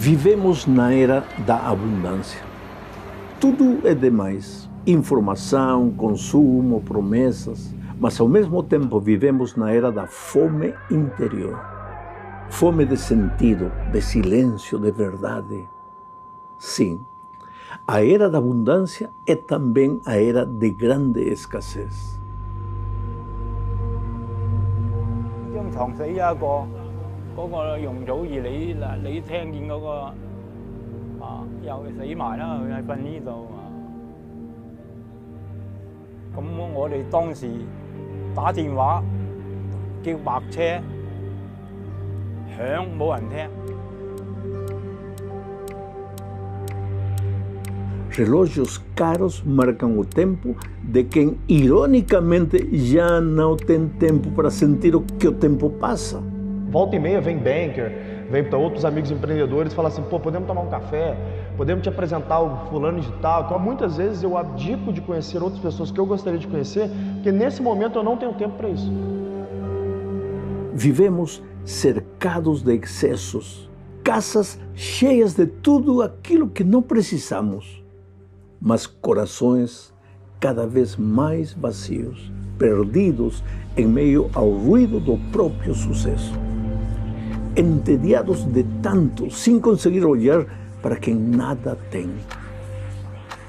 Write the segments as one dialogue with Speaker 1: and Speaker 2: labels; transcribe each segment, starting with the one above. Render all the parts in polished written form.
Speaker 1: Vivemos na era da abundância. Tudo é demais. Informação, consumo, promessas. Mas ao mesmo tempo vivemos na era da fome interior. Fome de sentido, de silêncio, de verdade. Sim, a era da abundância é também a era de grande escassez.
Speaker 2: 張床死一個，嗰個容祖兒你聽見嗰個又死埋啦，佢係瞓呢度啊。咁我哋當時打電話叫白車響冇人聽。
Speaker 1: Relógios caros marcam o tempo de quem, ironicamente, já não tem tempo para sentir o que o tempo passa.
Speaker 3: Volta e meia vem banker, vem para outros amigos empreendedores e fala assim, pô, podemos tomar um café? Podemos te apresentar o fulano de tal? Então, muitas vezes eu abdico de conhecer outras pessoas que eu gostaria de conhecer, porque nesse momento eu não tenho tempo para isso.
Speaker 1: Vivemos cercados de excessos, casas cheias de tudo aquilo que não precisamos, mas corações cada vez mais vazios, perdidos em meio ao ruído do próprio sucesso. Entediados de tanto, sem conseguir olhar para quem nada tem.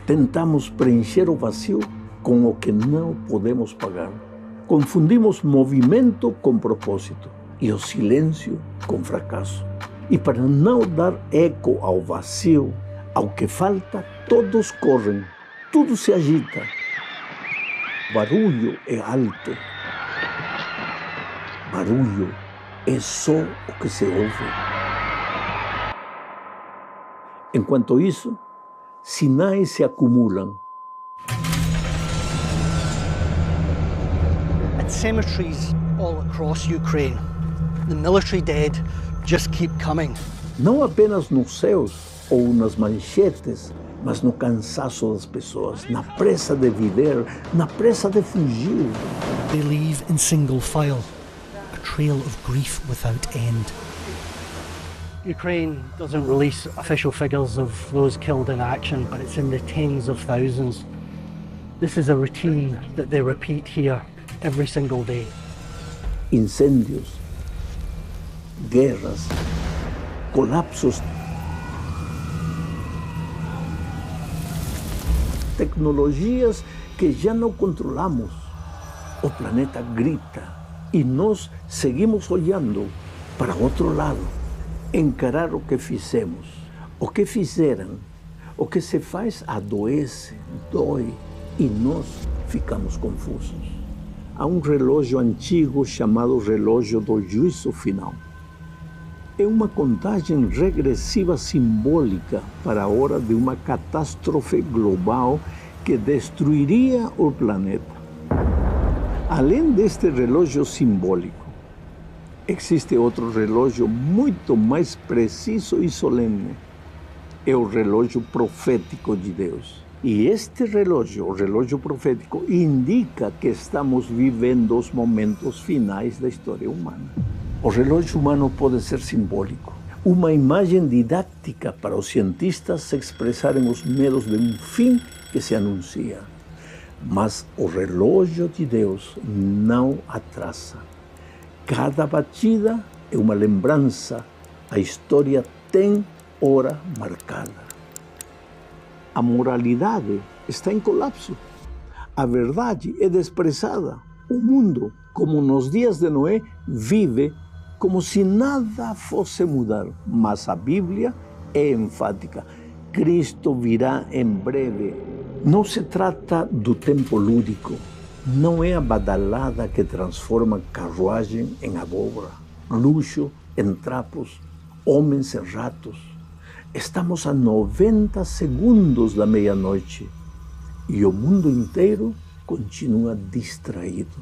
Speaker 1: Tentamos preencher o vazio com o que não podemos pagar. Confundimos movimento com propósito e o silêncio com fracasso. E para não dar eco ao vazio, ao que falta, todos correm, tudo se agita. O barulho é alto. Barulho é só o que se ouve. Enquanto isso, sinais se acumulam.
Speaker 4: At cemeteries all across Ukraine, the military dead just keep coming.
Speaker 1: Não apenas nos céus ou nas manchetes, mas no cansaço das pessoas, na pressa de viver, na pressa de fugir.
Speaker 4: They leave in single file, a trail of grief without end. Ukraine doesn't release official figures of those killed in action, but it's in the tens of thousands. This is a routine that they repeat here every single day.
Speaker 1: Incêndios, guerras, colapsos, tecnologias que já não controlamos. O planeta grita e nós seguimos olhando para outro lado, encarar o que fizemos, o que fizeram, o que se faz adoece, dói e nós ficamos confusos. Há um relógio antigo chamado relógio do juízo final. É uma contagem regressiva simbólica para a hora de uma catástrofe global que destruiria o planeta. Além deste relógio simbólico, existe outro relógio muito mais preciso e solene. É o relógio profético de Deus. E este relógio, o relógio profético, indica que estamos vivendo os momentos finais da história humana. O relógio humano pode ser simbólico, uma imagem didática para os cientistas se expressarem os medos de um fim que se anuncia. Mas o relógio de Deus não atrasa. Cada batida é uma lembrança, a história tem hora marcada. A moralidade está em colapso. A verdade é desprezada. O mundo, como nos dias de Noé, vive como se nada fosse mudar. Mas a Bíblia é enfática. Cristo virá em breve. Não se trata do tempo lúdico. Não é a badalada que transforma carruagem em abóbora, luxo em trapos, homens em ratos. Estamos a 90 segundos da meia-noite e o mundo inteiro continua distraído.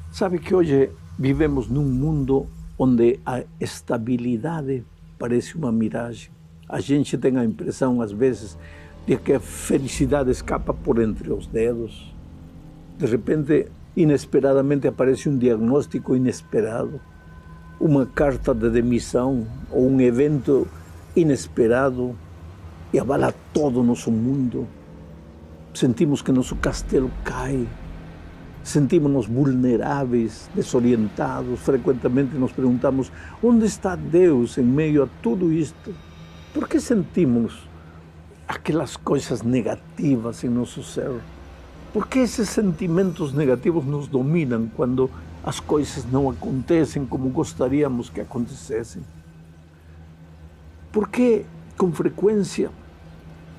Speaker 1: Sabe que hoje vivemos num mundo onde a estabilidade parece uma miragem. A gente tem a impressão, às vezes, de que a felicidade escapa por entre os dedos. De repente, inesperadamente, aparece um diagnóstico inesperado, uma carta de demissão ou um evento inesperado e abala todo o nosso mundo. Sentimos que nosso castelo cai, sentimos-nos vulneráveis, desorientados. Frequentemente nos perguntamos: onde está Deus em meio a tudo isto? Por que sentimos aquelas coisas negativas em nosso ser? Por que esses sentimentos negativos nos dominam quando as coisas não acontecem como gostaríamos que acontecessem? Por que, com frequência,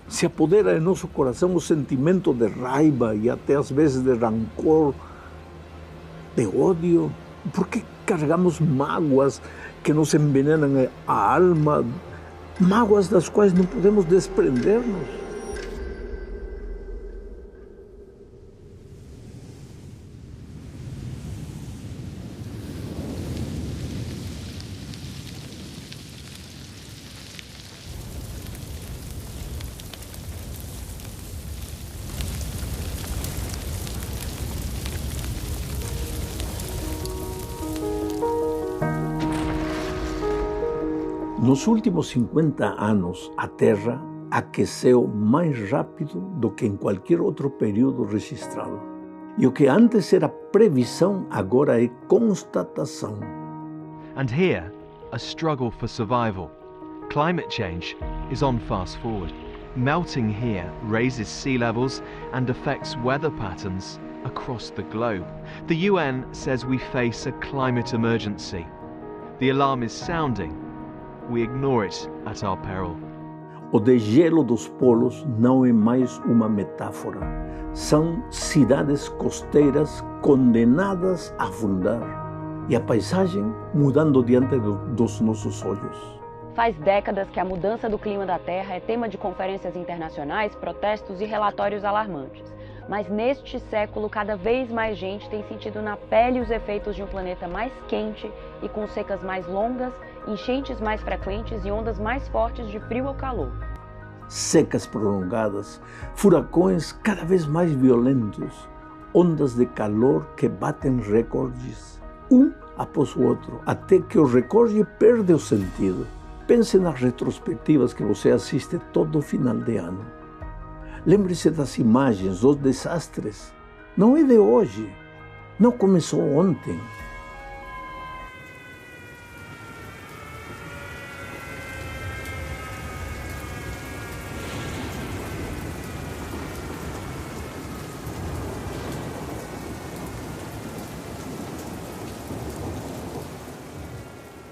Speaker 1: se apodera em nosso coração o sentimento de raiva e até às vezes de rancor, de ódio? Por que carregamos mágoas que nos envenenam a alma, mágoas das quais não podemos desprender-nos? Nos últimos 50 anos, a Terra aqueceu mais rápido do que em qualquer outro período registrado. E o que antes era previsão, agora é constatação.
Speaker 5: And here, a struggle for survival. Climate change is on fast forward. Melting here raises sea levels and affects weather patterns across the globe. The UN says we face a climate emergency. The alarm is sounding. We ignore it at our peril.
Speaker 1: O degelo dos polos não é mais uma metáfora. São cidades costeiras condenadas a afundar e a paisagem mudando diante dos nossos olhos.
Speaker 6: Faz décadas que a mudança do clima da Terra é tema de conferências internacionais, protestos e relatórios alarmantes. Mas neste século, cada vez mais gente tem sentido na pele os efeitos de um planeta mais quente e com secas mais longas, enchentes mais frequentes e ondas mais fortes de frio ou calor.
Speaker 1: Secas prolongadas, furacões cada vez mais violentos, ondas de calor que batem recordes, um após o outro, até que o recorde perde o sentido. Pense nas retrospectivas que você assiste todo final de ano. Lembre-se das imagens, dos desastres. Não é de hoje, não começou ontem.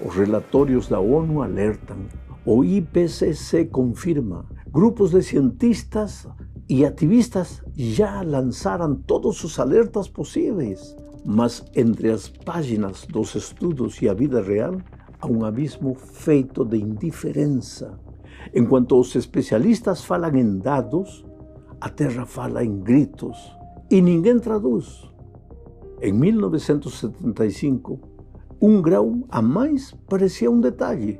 Speaker 1: Os relatórios da ONU alertam, o IPCC confirma, grupos de cientistas e ativistas já lançaram todos os alertas possíveis. Mas entre as páginas dos estudos e a vida real, há um abismo feito de indiferença. Enquanto os especialistas falam em dados, a Terra fala em gritos e ninguém traduz. Em 1975, 1 grau a mais parecia um detalhe.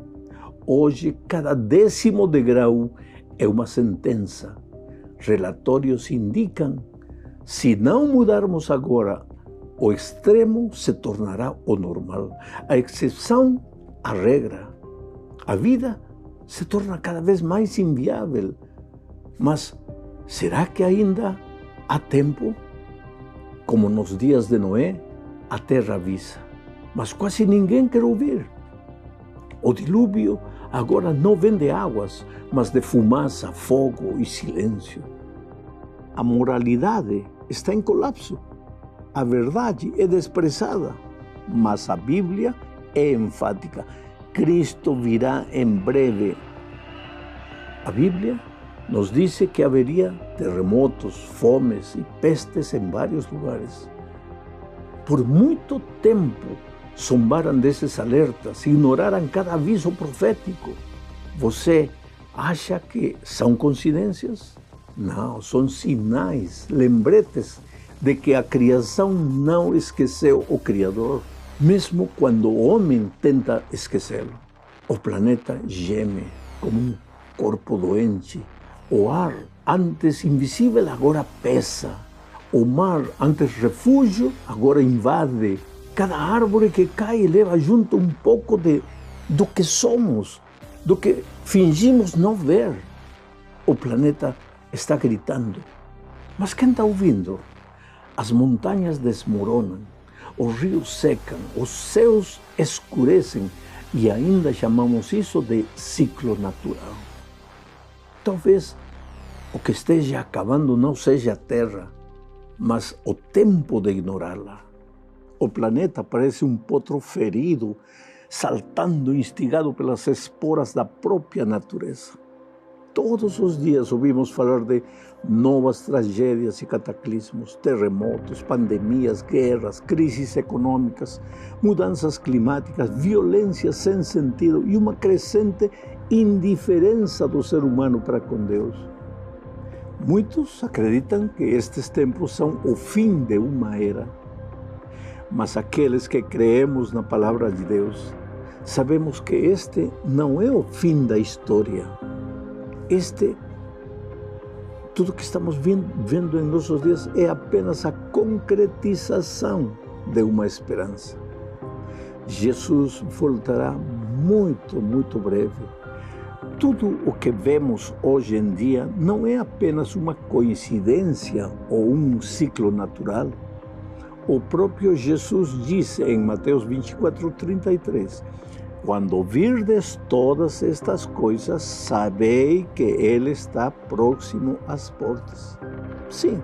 Speaker 1: Hoje, cada 10º de grau é uma sentença. Relatórios indicam, se não mudarmos agora, o extremo se tornará o normal. A exceção, a regra. A vida se torna cada vez mais inviável. Mas será que ainda há tempo? Como nos dias de Noé, a terra avisa. Mas quase ninguém quer ouvir. O dilúvio agora não vem de águas, mas de fumaça, fogo e silêncio. A moralidade está em colapso. A verdade é desprezada, mas a Bíblia é enfática. Cristo virá em breve. A Bíblia nos diz que haveria terremotos, fomes e pestes em vários lugares. Por muito tempo, zombaram desses alertas, ignoraram cada aviso profético. Você acha que são coincidências? Não, são sinais, lembretes de que a criação não esqueceu o Criador, mesmo quando o homem tenta esquecê-lo. O planeta geme como um corpo doente. O ar, antes invisível, agora pesa. O mar, antes refúgio, agora invade. Cada árvore que cai leva junto um pouco do que somos. do que fingimos não ver. O planeta está gritando. Mas quem está ouvindo? As montanhas desmoronam, os rios secam, os céus escurecem e ainda chamamos isso de ciclo natural. Talvez o que esteja acabando não seja a Terra, mas o tempo de ignorá-la. O planeta parece um potro ferido, saltando instigado pelas esporas da própria natureza. Todos os dias ouvimos falar de novas tragédias e cataclismos, terremotos, pandemias, guerras, crises econômicas, mudanças climáticas, violência sem sentido e uma crescente indiferença do ser humano para com Deus. Muitos acreditam que estes tempos são o fim de uma era. Mas aqueles que creemos na palavra de Deus, sabemos que este não é o fim da história. Tudo que estamos vendo em nossos dias é apenas a concretização de uma esperança. Jesus voltará muito, muito breve. Tudo o que vemos hoje em dia não é apenas uma coincidência ou um ciclo natural. O próprio Jesus disse em Mateus 24:33, quando ouvirdes todas estas coisas, sabei que Ele está próximo às portas. Sim,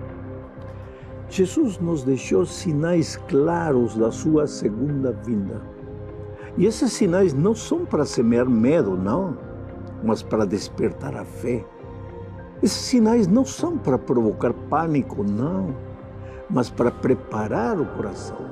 Speaker 1: Jesus nos deixou sinais claros da sua segunda vinda. E esses sinais não são para semear medo, não, mas para despertar a fé. Esses sinais não são para provocar pânico, não, mas para preparar o coração.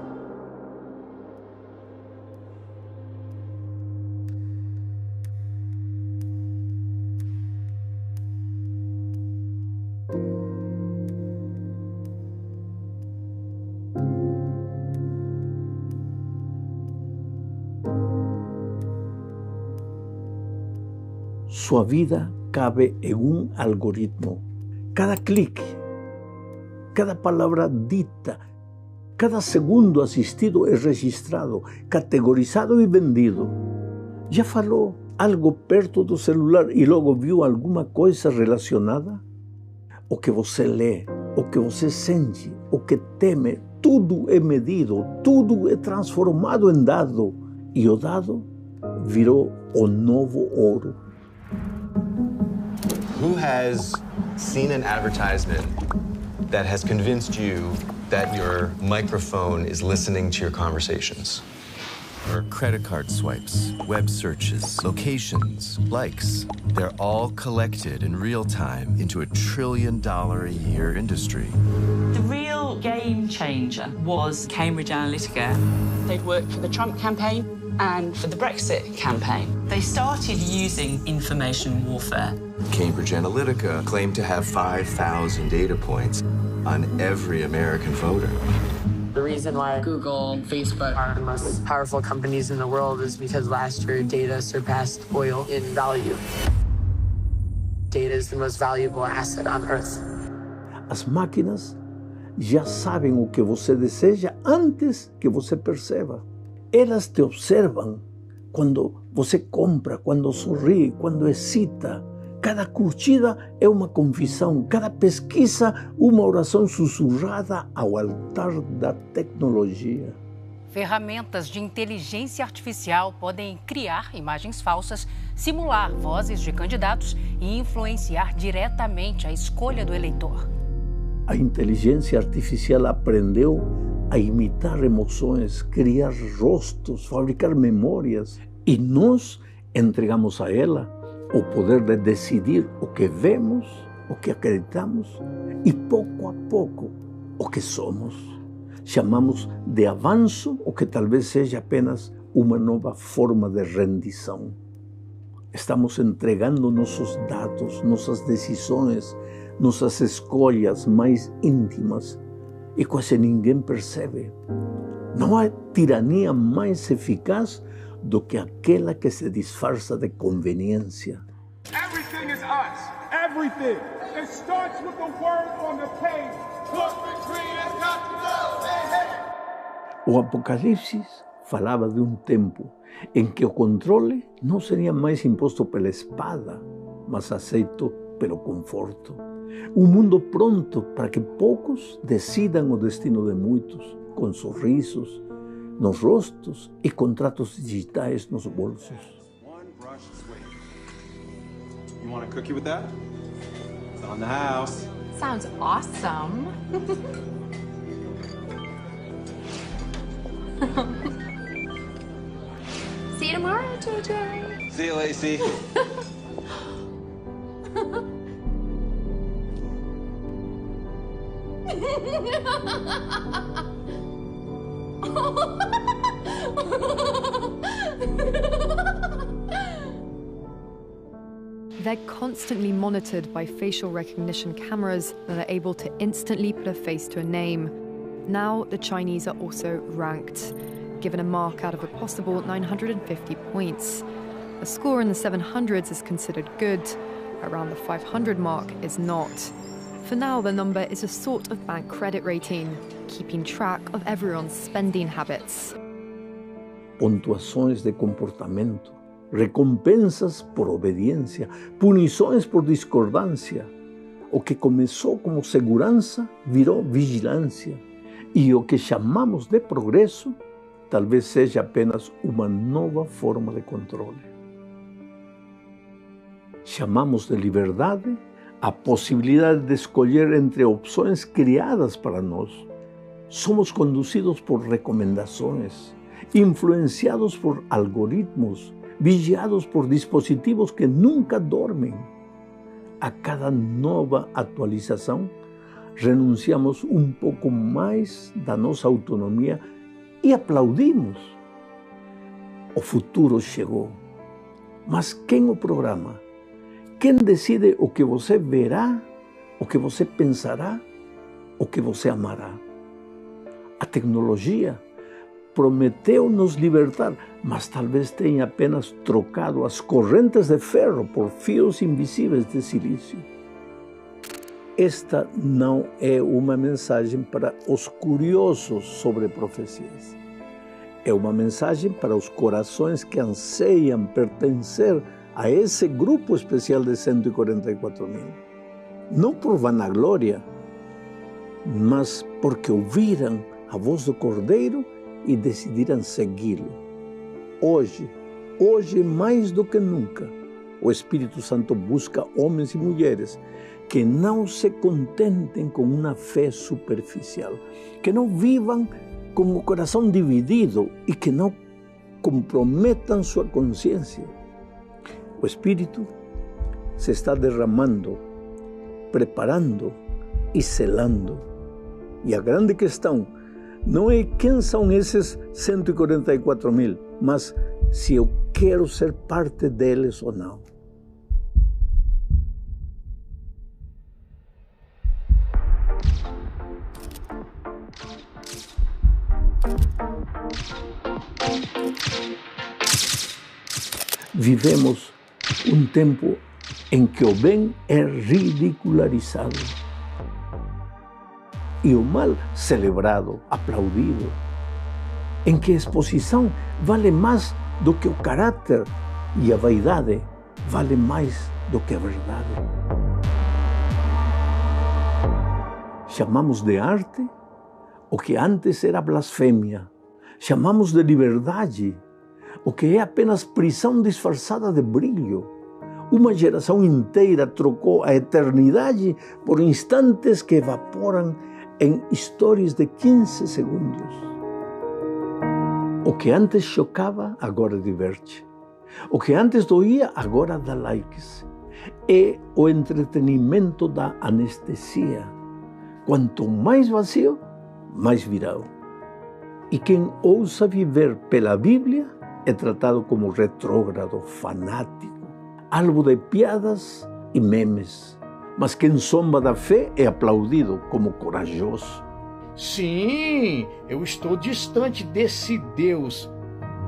Speaker 1: Sua vida cabe em um algoritmo. Cada clique, cada palavra dita, cada segundo assistido é registrado, categorizado e vendido. Já falou algo perto do celular e logo viu alguma coisa relacionada? O que você lê, o que você sente, o que teme, tudo é medido, tudo é transformado em dado. E o dado virou o novo ouro.
Speaker 7: Who has seen an advertisement that has convinced you that your microphone is listening to your conversations?
Speaker 8: Or credit card swipes, web searches, locations, likes. They're all collected in real time into a $1 trillion a year industry.
Speaker 9: The real game changer was Cambridge Analytica. They'd worked for the Trump campaign and for the Brexit campaign. They started using information warfare.
Speaker 8: Cambridge Analytica claimed to have 5,000 data points on every American voter.
Speaker 10: The reason why Google and Facebook are the most powerful companies in the world is because last year data surpassed oil in value. Data is the most valuable asset on Earth.
Speaker 1: As máquinas já sabem o que você deseja antes que você perceba. Elas te observam quando você compra, quando sorri, quando excita. Cada curtida é uma confissão, cada pesquisa uma oração sussurrada ao altar da tecnologia.
Speaker 11: Ferramentas de inteligência artificial podem criar imagens falsas, simular vozes de candidatos e influenciar diretamente a escolha do eleitor.
Speaker 1: A inteligência artificial aprendeu a imitar emoções, criar rostos, fabricar memórias, e nós entregamos a ela o poder de decidir o que vemos, o que acreditamos e, pouco a pouco, o que somos. Chamamos de avanço o que talvez seja apenas uma nova forma de rendição. Estamos entregando nossos dados, nossas decisões, nossas escolhas mais íntimas e quase ninguém percebe. Não há tirania mais eficaz do que aquela que se disfarça de conveniência.
Speaker 12: Everything is us. Everything. It starts with the word on the page. Corporate greed has got to go. Hey, hey.
Speaker 1: O Apocalipse falava de um tempo em que o controle não seria mais imposto pela espada, mas aceito pelo conforto. Um mundo pronto para que poucos decidam o destino de muitos, com sorrisos nos rostos e contratos digitais nos bolsos.
Speaker 13: You want a cookie with that? It's on the house.
Speaker 14: Sounds awesome. See you tomorrow, JJ.
Speaker 13: See you, Lacey.
Speaker 15: They're constantly monitored by facial recognition cameras that are able to instantly put a face to a name. Now, the Chinese are also ranked, given a mark out of a possible 950 points. A score in the 700s is considered good. Around the 500 mark is not. For now, the number is a sort of bank credit rating, keeping track of everyone's spending habits.
Speaker 1: Pontuações de comportamento, recompensas por obediência, punições por discordância. O que começou como segurança virou vigilância. E o que chamamos de progresso talvez seja apenas uma nova forma de controle. Chamamos de liberdade a possibilidade de escolher entre opções criadas para nós. Somos conduzidos por recomendações, influenciados por algoritmos, vigiados por dispositivos que nunca dormem. A cada nova atualização, renunciamos um pouco mais da nossa autonomia e aplaudimos. O futuro chegou. Mas quem o programa? Quem decide o que você verá, o que você pensará, o que você amará? A tecnologia prometeu nos libertar, mas talvez tenha apenas trocado as correntes de ferro por fios invisíveis de silício. Esta não é uma mensagem para os curiosos sobre profecias. É uma mensagem para os corações que anseiam pertencer a esse grupo especial de 144 mil. Não por vanaglória, mas porque ouviram a voz do Cordeiro e decidiram segui-lo. Hoje mais do que nunca, o Espírito Santo busca homens e mulheres que não se contentem com uma fé superficial, que não vivam com o coração dividido e que não comprometam sua consciência. O Espírito se está derramando, preparando e selando. E a grande questão não é quem são esses 144 mil, mas se eu quero ser parte deles ou não. Vivemos um tempo em que o bem é ridicularizado e o mal celebrado, aplaudido, em que a exposição vale mais do que o caráter e a vaidade vale mais do que a verdade. Chamamos de arte o que antes era blasfêmia. Chamamos de liberdade o que é apenas prisão disfarçada de brilho. Uma geração inteira trocou a eternidade por instantes que evaporam em histórias de 15 segundos. O que antes chocava, agora diverte. O que antes doía, agora dá likes. É o entretenimento da anestesia. Quanto mais vazio, mais viral. E quem ousa viver pela Bíblia é tratado como retrógrado, fanático, alvo de piadas e memes. Mas quem zomba da fé é aplaudido como corajoso.
Speaker 16: Sim, eu estou distante desse Deus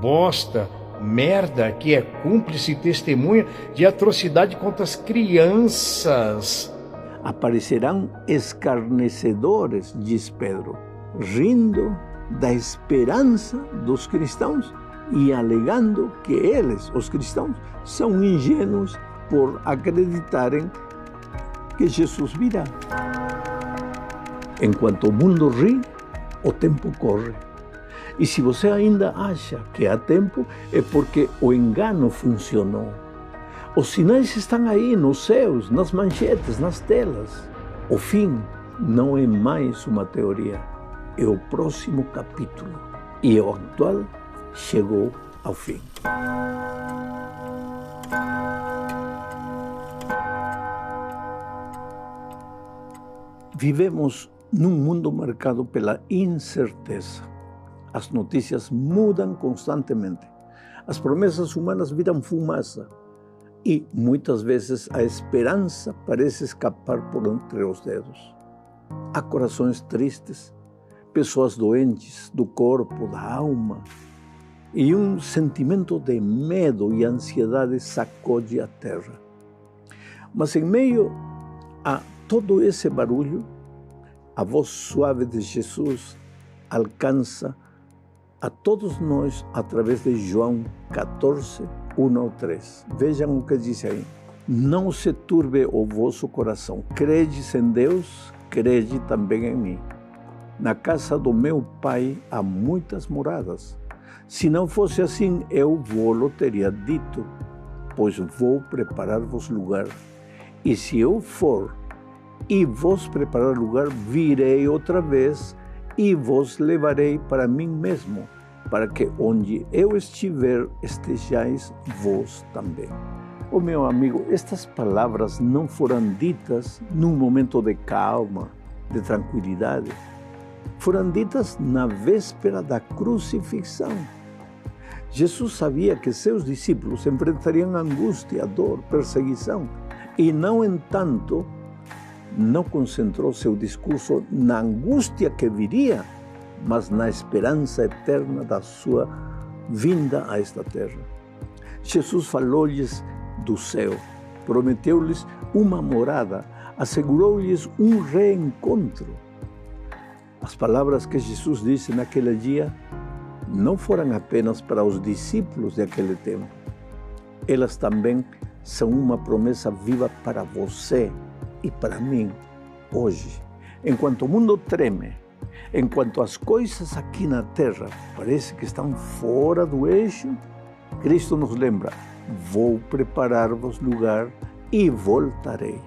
Speaker 16: bosta, merda, que é cúmplice e testemunha de atrocidade contra as crianças.
Speaker 1: Aparecerão escarnecedores, diz Pedro, rindo da esperança dos cristãos e alegando que eles, os cristãos, são ingênuos por acreditarem que Jesus virá. Enquanto o mundo ri, o tempo corre. E se você ainda acha que há tempo, é porque o engano funcionou. Os sinais estão aí nos céus, nas manchetes, nas telas. O fim não é mais uma teoria, é o próximo capítulo. E o atual chegou ao fim. Vivemos num mundo marcado pela incerteza. As notícias mudam constantemente. As promessas humanas viram fumaça. E muitas vezes a esperança parece escapar por entre os dedos. Há corações tristes, pessoas doentes do corpo, da alma. E um sentimento de medo e ansiedade sacode a terra. Mas em meio a todo esse barulho, a voz suave de Jesus alcança a todos nós através de João 14, 1 ao 3. Vejam o que diz aí. Não se turbe o vosso coração. Credes em Deus, crede também em mim. Na casa do meu Pai há muitas moradas. Se não fosse assim, eu vou-lo teria dito, pois vou preparar-vos lugar. E se eu for e vos preparar lugar, virei outra vez e vos levarei para mim mesmo, para que onde eu estiver, estejais vós também. Oh, meu amigo, estas palavras não foram ditas num momento de calma, de tranquilidade. Foram ditas na véspera da crucifixão. Jesus sabia que seus discípulos enfrentariam angústia, dor, perseguição, e não, entanto, não concentrou seu discurso na angústia que viria, mas na esperança eterna da sua vinda a esta terra. Jesus falou-lhes do céu, prometeu-lhes uma morada, assegurou-lhes um reencontro. As palavras que Jesus disse naquele dia não foram apenas para os discípulos daquele tempo. Elas também são uma promessa viva para você e para mim hoje. Enquanto o mundo treme, enquanto as coisas aqui na terra parecem que estão fora do eixo, Cristo nos lembra: vou preparar-vos lugar e voltarei.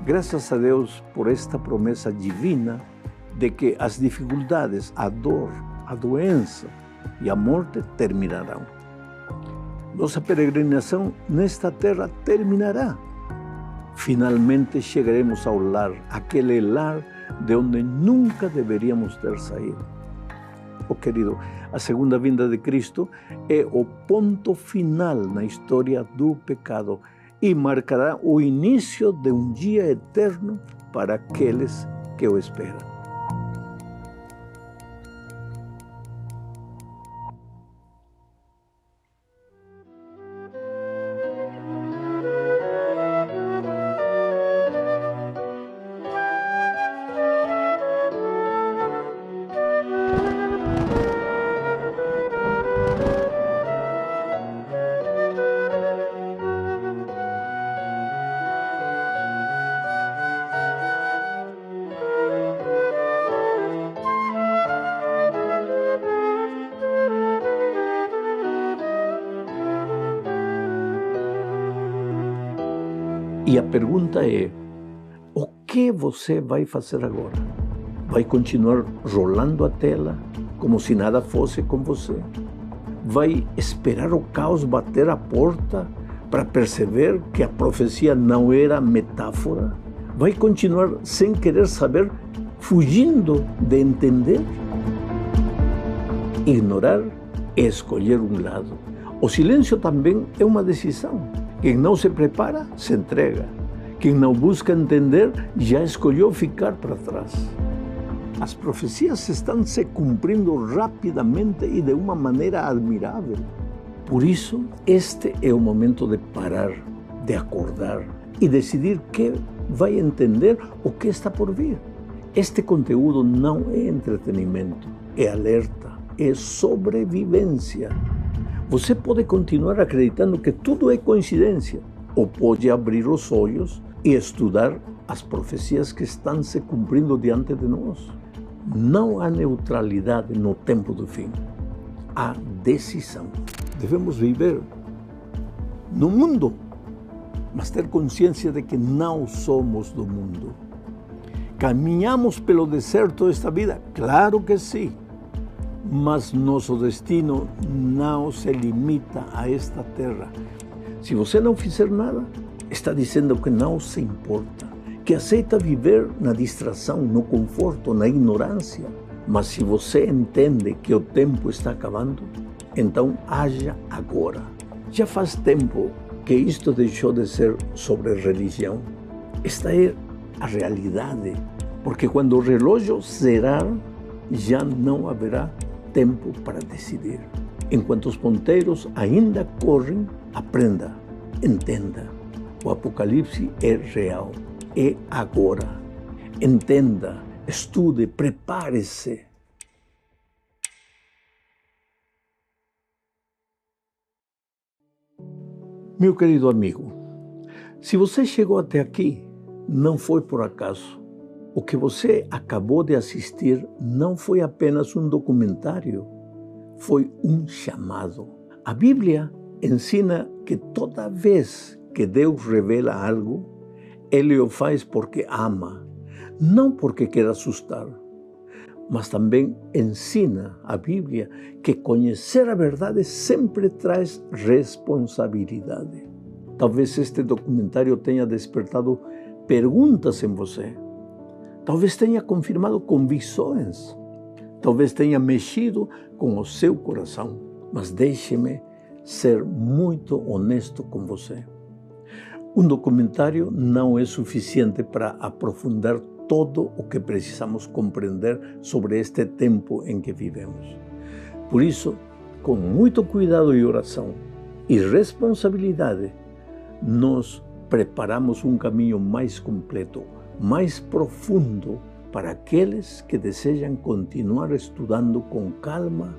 Speaker 1: Graças a Deus por esta promessa divina de que as dificuldades, a dor, a doença e a morte terminarão. Nossa peregrinação nesta terra terminará. Finalmente chegaremos ao lar, aquele lar de onde nunca deveríamos ter saído. Oh, querido, a segunda vinda de Cristo é o ponto final na história do pecado e marcará o início de um dia eterno para aqueles que o esperam. E a pergunta é: o que você vai fazer agora? Vai continuar rolando a tela como se nada fosse com você? Vai esperar o caos bater a porta para perceber que a profecia não era metáfora? Vai continuar sem querer saber, fugindo de entender? Ignorar é escolher um lado. O silêncio também é uma decisão. Quem não se prepara, se entrega. Quem não busca entender, já escolheu ficar para trás. As profecias estão se cumprindo rapidamente e de uma maneira admirável. Por isso, este é o momento de parar, de acordar e decidir que vai entender o que está por vir. Este conteúdo não é entretenimento, é alerta, é sobrevivência. Você pode continuar acreditando que tudo é coincidência, ou pode abrir os olhos e estudar as profecias que estão se cumprindo diante de nós. Não há neutralidade no tempo do fim. Há decisão. Devemos viver no mundo, mas ter consciência de que não somos do mundo. Caminhamos pelo deserto desta vida? Claro que sim. Mas nosso destino não se limita a esta terra. Se você não fizer nada, está dizendo que não se importa, que aceita viver na distração, no conforto, na ignorância. Mas se você entende que o tempo está acabando, então haja agora. Já faz tempo que isto deixou de ser sobre religião. Esta é a realidade, porque quando o relógio zerar, já não haverá tempo para decidir. Enquanto os ponteiros ainda correm, aprenda, entenda. O Apocalipse é real, é agora. Entenda, estude, prepare-se. Meu querido amigo, se você chegou até aqui, não foi por acaso. O que você acabou de assistir não foi apenas um documentário, foi um chamado. A Bíblia ensina que toda vez que Deus revela algo, Ele o faz porque ama, não porque quer assustar. Mas também ensina a Bíblia que conhecer a verdade sempre traz responsabilidade. Talvez este documentário tenha despertado perguntas em você. Talvez tenha confirmado convicções. Talvez tenha mexido com o seu coração. Mas deixe-me ser muito honesto com você. Um documentário não é suficiente para aprofundar todo o que precisamos compreender sobre este tempo em que vivemos. Por isso, com muito cuidado e oração e responsabilidade, nós preparamos um caminho mais completo, mais profundo para aqueles que desejam continuar estudando com calma